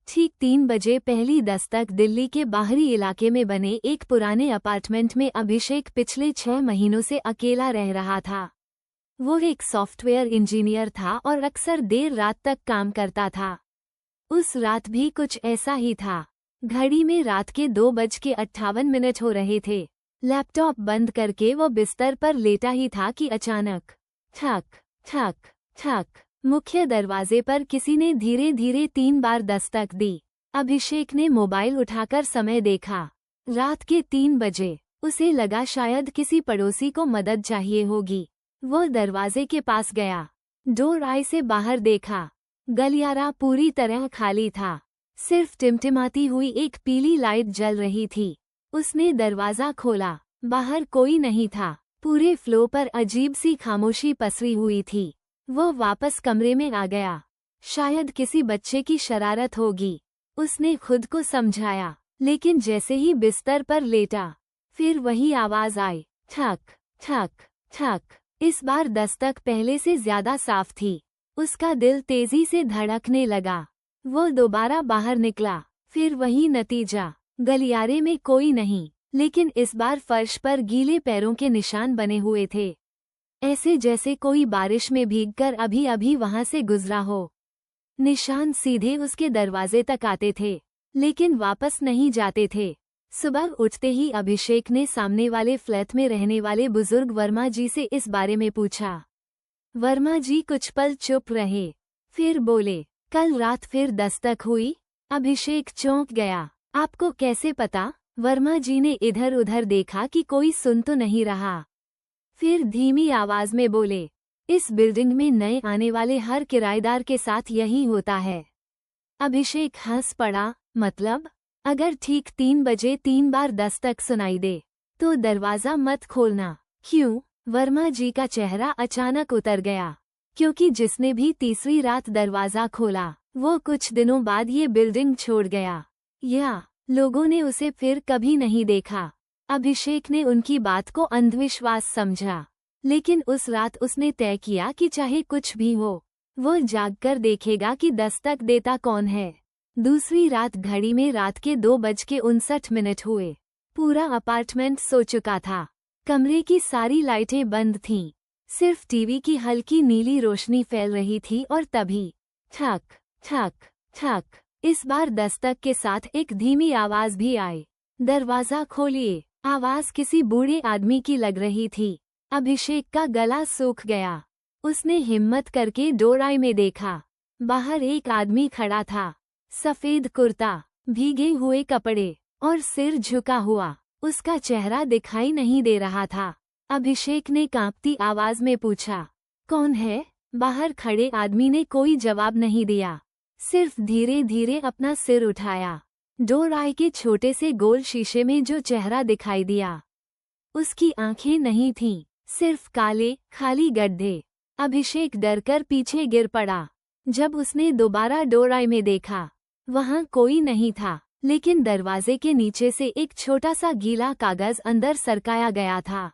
ठीक 3 बजे पहली दस्तक दिल्ली के बाहरी इलाके में बने एक पुराने अपार्टमेंट में अभिषेक पिछले 6 महीनों से अकेला रह रहा था। वो एक सॉफ्टवेयर इंजीनियर था और अक्सर देर रात तक काम करता था। उस रात भी कुछ ऐसा ही था। घड़ी में रात के 2:58 हो रहे थे। लैपटॉप बंद करके वो बिस्तर पर लेटा ही था कि अचानक ठक ठक ठक मुख्य दरवाजे पर किसी ने धीरे धीरे 3 बार दस्तक दी। अभिषेक ने मोबाइल उठाकर समय देखा। रात के 3 बजे। उसे लगा शायद किसी पड़ोसी को मदद चाहिए होगी। वो दरवाजे के पास गया। डोर आई से बाहर देखा। गलियारा पूरी तरह खाली था। सिर्फ टिमटिमाती हुई एक पीली लाइट जल रही थी। उसने दरवाजा खोला। बाहर कोई नहीं था। पूरे फ्लोर पर अजीब सी खामोशी पसरी हुई थी। वो वापस कमरे में आ गया। शायद किसी बच्चे की शरारत होगी, उसने खुद को समझाया। लेकिन जैसे ही बिस्तर पर लेटा, फिर वही आवाज आई, ठक ठक ठक। इस बार दस्तक पहले से ज्यादा साफ थी। उसका दिल तेजी से धड़कने लगा। वो दोबारा बाहर निकला। फिर वही नतीजा। गलियारे में कोई नहीं, लेकिन इस बार फर्श पर गीले पैरों के निशान बने हुए थे, ऐसे जैसे कोई बारिश में भीगकर अभी अभी वहां से गुजरा हो। निशान सीधे उसके दरवाजे तक आते थे, लेकिन वापस नहीं जाते थे। सुबह उठते ही अभिषेक ने सामने वाले फ्लैट में रहने वाले बुजुर्ग वर्मा जी से इस बारे में पूछा। वर्मा जी कुछ पल चुप रहे, फिर बोले, कल रात फिर दस्तक हुई? अभिषेक चौंक गया। आपको कैसे पता? वर्मा जी ने इधर उधर देखा कि कोई सुन तो नहीं रहा। फिर धीमी आवाज में बोले, इस बिल्डिंग में नए आने वाले हर किराएदार के साथ यही होता है। अभिषेक हंस पड़ा। मतलब? अगर ठीक 3 बजे 3 बार दस्तक सुनाई दे, तो दरवाजा मत खोलना। क्यों? वर्मा जी का चेहरा अचानक उतर गया, क्योंकि जिसने भी तीसरी रात दरवाजा खोला, वो कुछ दिनों बाद ये बिल्डिंग छोड़ गया, या लोगों ने उसे फिर कभी नहीं देखा। अभिषेक ने उनकी बात को अंधविश्वास समझा, लेकिन उस रात उसने तय किया कि चाहे कुछ भी हो, वो जागकर देखेगा कि दस्तक देता कौन है। दूसरी रात घड़ी में रात के 2:59 हुए। पूरा अपार्टमेंट सो चुका था। कमरे की सारी लाइटें बंद थीं। सिर्फ टीवी की हल्की नीली रोशनी फैल रही थी और तभी ठक ठक ठक। इस बार दस्तक के साथ एक धीमी आवाज भी आई। दरवाजा खोलिए। आवाज किसी बूढ़े आदमी की लग रही थी। अभिषेक का गला सूख गया। उसने हिम्मत करके डोराई में देखा। बाहर एक आदमी खड़ा था। सफेद कुर्ता, भीगे हुए कपड़े और सिर झुका हुआ। उसका चेहरा दिखाई नहीं दे रहा था। अभिषेक ने कांपती आवाज में पूछा, कौन है? बाहर खड़े आदमी ने कोई जवाब नहीं दिया, सिर्फ धीरे धीरे अपना सिर उठाया। डोर आई के छोटे से गोल शीशे में जो चेहरा दिखाई दिया, उसकी आंखें नहीं थीं, सिर्फ काले खाली गड्ढे। अभिषेक डरकर पीछे गिर पड़ा। जब उसने दोबारा डोर आई में देखा, वहां कोई नहीं था, लेकिन दरवाजे के नीचे से एक छोटा सा गीला कागज अंदर सरकाया गया था।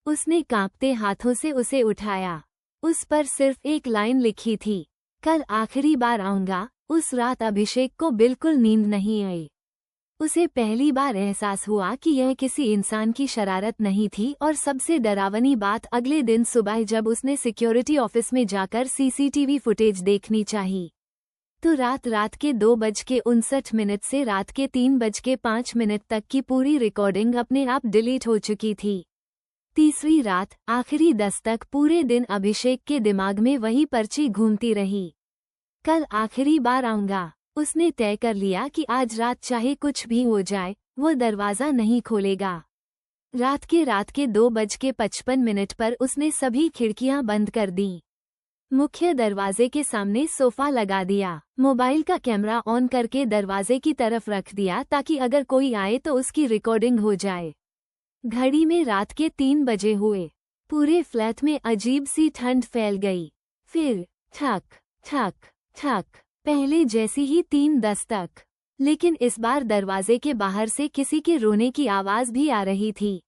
उसने कांपते हाथों से उसे उठाया। उस पर सिर्फ एक लाइन लिखी थी, कल आखिरी बार आऊंगा। उस रात अभिषेक को बिल्कुल नींद नहीं आई। उसे पहली बार एहसास हुआ कि यह किसी इंसान की शरारत नहीं थी, और सबसे डरावनी बात अगले दिन सुबह जब उसने सिक्योरिटी ऑफिस में जाकर सीसीटीवी फुटेज देखनी चाहिए, तो रात के 2:59 से रात के 3:05 तक की पूरी रिकॉर्डिंग अपने आप डिलीट हो चुकी थी। तीसरी रात, आखिरी दस्तक। पूरे दिन अभिषेक के दिमाग में वही पर्ची घूमती रही, कल आखिरी बार आऊंगा। उसने तय कर लिया कि आज रात चाहे कुछ भी हो जाए, वो दरवाजा नहीं खोलेगा। रात के 2:55 पर उसने सभी खिड़कियां बंद कर दीं। मुख्य दरवाजे के सामने सोफा लगा दिया। मोबाइल का कैमरा ऑन करके दरवाजे की तरफ रख दिया, ताकि अगर कोई आए तो उसकी रिकॉर्डिंग हो जाए। घड़ी में रात के 3 बजे हुए। पूरे फ्लैट में अजीब सी ठंड फैल गई। फिर ठक ठक ठक, पहले जैसी ही 3 दस्तक, लेकिन इस बार दरवाजे के बाहर से किसी के रोने की आवाज भी आ रही थी।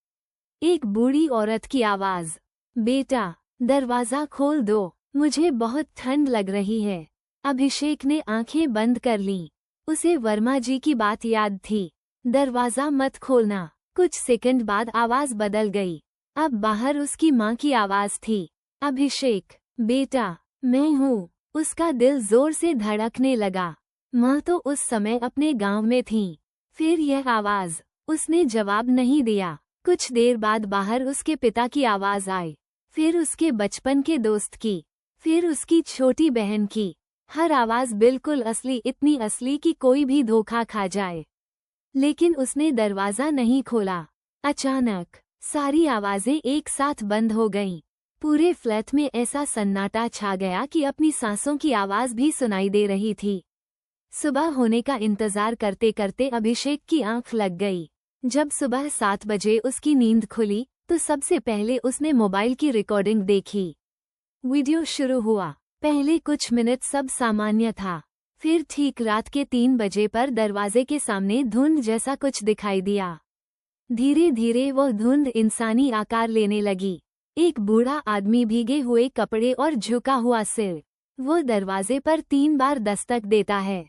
एक बूढ़ी औरत की आवाज, बेटा दरवाजा खोल दो, मुझे बहुत ठंड लग रही है। अभिषेक ने आंखें बंद कर लीं। उसे वर्मा जी की बात याद थी। दरवाजा मत खोलना। कुछ सेकंड बाद आवाज बदल गई। अब बाहर उसकी माँ की आवाज थी। अभिषेक, बेटा, मैं हूँ। उसका दिल जोर से धड़कने लगा। माँ तो उस समय अपने गांव में थीं। फिर यह आवाज। उसने जवाब नहीं दिया। कुछ देर बाद बाहर उसके पिता की आवाज आई। फिर उसके बचपन के दोस्त की। फिर उसकी छोटी बहन की। हर आवाज बिल्कुल असली, इतनी असली कि कोई भी धोखा खा जाए। लेकिन उसने दरवाजा नहीं खोला। अचानक सारी आवाजें एक साथ बंद हो गईं। पूरे फ्लैट में ऐसा सन्नाटा छा गया कि अपनी सांसों की आवाज भी सुनाई दे रही थी। सुबह होने का इंतजार करते करते अभिषेक की आंख लग गई। जब सुबह 7 बजे उसकी नींद खुली तो सबसे पहले उसने मोबाइल की रिकॉर्डिंग देखी। वीडियो शुरू हुआ। पहले कुछ मिनट सब सामान्य था। फिर ठीक रात के 3 बजे पर दरवाजे के सामने धुंध जैसा कुछ दिखाई दिया। धीरे धीरे वो धुंध इंसानी आकार लेने लगी। एक बूढ़ा आदमी भीगे हुए कपड़े और झुका हुआ सिर। वो दरवाजे पर 3 बार दस्तक देता है।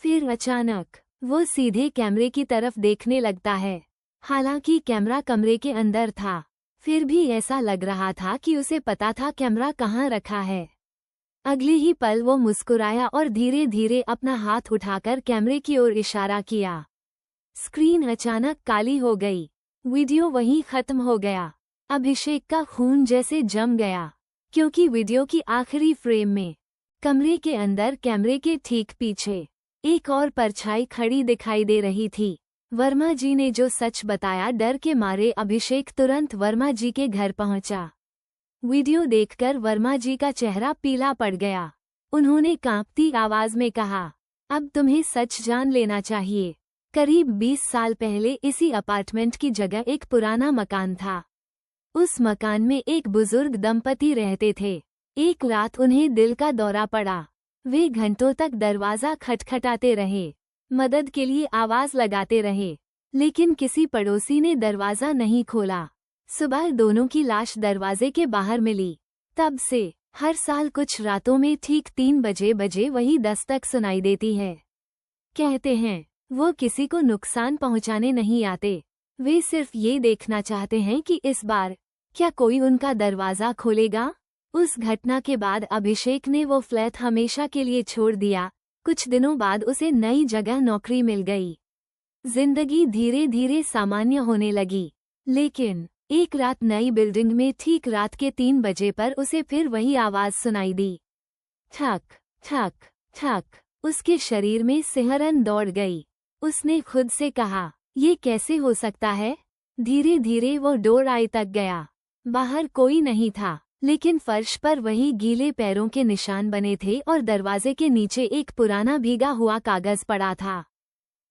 फिर अचानक वो सीधे कैमरे की तरफ देखने लगता है। हालांकि कैमरा कमरे के अंदर था, फिर भी ऐसा लग रहा था कि उसे पता था कैमरा कहाँ रखा है। अगले ही पल वो मुस्कुराया और धीरे धीरे अपना हाथ उठाकर कैमरे की ओर इशारा किया। स्क्रीन अचानक काली हो गई। वीडियो वहीं खत्म हो गया। अभिषेक का खून जैसे जम गया, क्योंकि वीडियो की आखिरी फ्रेम में कमरे के अंदर कैमरे के ठीक पीछे एक और परछाई खड़ी दिखाई दे रही थी। वर्मा जी ने जो सच बताया, डर के मारे अभिषेक तुरंत वर्मा जी के घर पहुंचा। वीडियो देखकर वर्मा जी का चेहरा पीला पड़ गया। उन्होंने कांपती आवाज में कहा, अब तुम्हें सच जान लेना चाहिए। करीब 20 साल पहले इसी अपार्टमेंट की जगह एक पुराना मकान था। उस मकान में एक बुजुर्ग दंपति रहते थे। एक रात उन्हें दिल का दौरा पड़ा। वे घंटों तक दरवाजा खटखटाते रहे, मदद के लिए आवाज लगाते रहे, लेकिन किसी पड़ोसी ने दरवाजा नहीं खोला। सुबह दोनों की लाश दरवाजे के बाहर मिली। तब से हर साल कुछ रातों में ठीक 3 बजे वही दस्तक सुनाई देती है। कहते हैं वो किसी को नुकसान पहुंचाने नहीं आते, वे सिर्फ ये देखना चाहते हैं कि इस बार क्या कोई उनका दरवाजा खोलेगा। उस घटना के बाद अभिषेक ने वो फ्लैट हमेशा के लिए छोड़ दिया। कुछ दिनों बाद उसे नई जगह नौकरी मिल गई। जिंदगी धीरे धीरे सामान्य होने लगी। लेकिन एक रात नई बिल्डिंग में ठीक रात के 3 बजे पर उसे फिर वही आवाज सुनाई दी। ठक ठक ठक। उसके शरीर में सिहरन दौड़ गई। उसने खुद से कहा, ये कैसे हो सकता है। धीरे धीरे वो डोर आई तक गया। बाहर कोई नहीं था, लेकिन फर्श पर वही गीले पैरों के निशान बने थे और दरवाजे के नीचे एक पुराना भीगा हुआ कागज पड़ा था।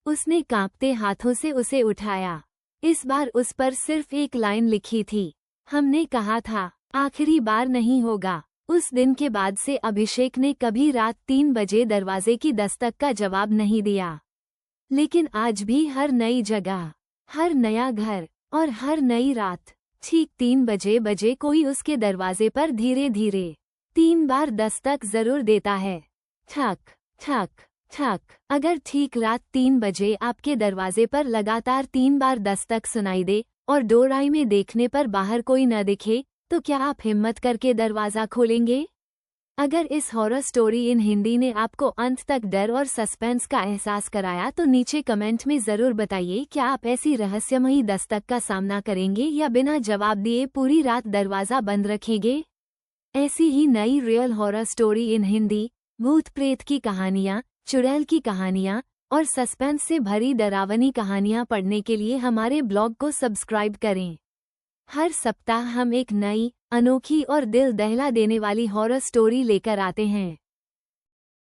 उसने कांपते हाथों से उसे उठाया। इस बार उस पर सिर्फ एक लाइन लिखी थी, हमने कहा था आखिरी बार नहीं होगा। उस दिन के बाद से अभिषेक ने कभी रात 3 बजे दरवाजे की दस्तक का जवाब नहीं दिया। लेकिन आज भी हर नई जगह, हर नया घर और हर नई रात ठीक 3 बजे कोई उसके दरवाजे पर धीरे धीरे 3 बार दस्तक जरूर देता है। ठक ठक ठक। अगर ठीक रात 3 बजे आपके दरवाजे पर लगातार 3 बार दस्तक सुनाई दे और डोर में देखने पर बाहर कोई न दिखे, तो क्या आप हिम्मत करके दरवाजा खोलेंगे? अगर इस हॉरर स्टोरी इन हिंदी ने आपको अंत तक डर और सस्पेंस का एहसास कराया तो नीचे कमेंट में जरूर बताइए, क्या आप ऐसी रहस्यमयी दस्तक का सामना करेंगे या बिना जवाब दिए पूरी रात दरवाजा बंद रखेंगे? ऐसी ही नई real horror story in Hindi, भूत प्रेत की कहानियाँ, चुड़ैल की कहानियाँ और सस्पेंस से भरी डरावनी कहानियाँ पढ़ने के लिए हमारे ब्लॉग को सब्सक्राइब करें। हर सप्ताह हम एक नई, अनोखी और दिल दहला देने वाली हॉरर स्टोरी लेकर आते हैं।